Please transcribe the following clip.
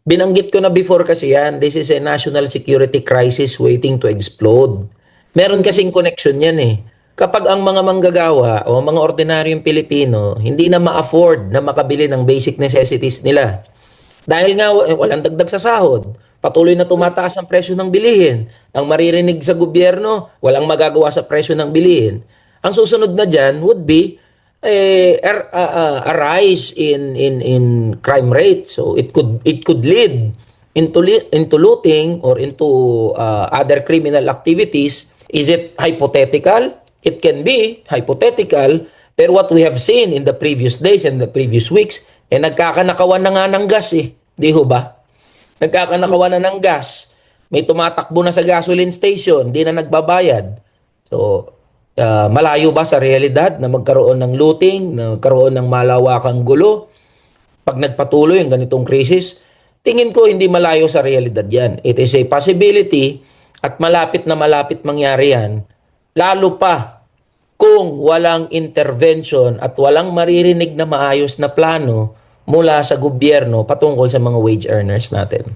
Binanggit ko na before kasi yan, this is a national security crisis waiting to explode. Meron kasing connection yan eh. Kapag ang mga manggagawa o mga ordinaryong Pilipino hindi na ma-afford na makabili ng basic necessities nila, dahil nga walang dagdag sa sahod, patuloy na tumataas ang presyo ng bilihin. Ang maririnig sa gobyerno, walang magagawa sa presyo ng bilihin. Ang susunod na dyan would be a rise in crime rate. So it could lead into looting or into other criminal activities. Is it hypothetical? It can be hypothetical, pero what we have seen in the previous days and the previous weeks, nagkakanakawan na nga ng gas eh. Di ho ba? Nagkakanakawan na ng gas. May tumatakbo na sa gasoline station, di na nagbabayad. So, malayo ba sa realidad na magkaroon ng looting, na magkaroon ng malawakang gulo? Pag nagpatuloy ang ganitong krisis, tingin ko hindi malayo sa realidad yan. It is a possibility at malapit na malapit mangyari yan. Lalo pa kung walang intervention at walang maririnig na maayos na plano mula sa gobyerno patungkol sa mga wage earners natin.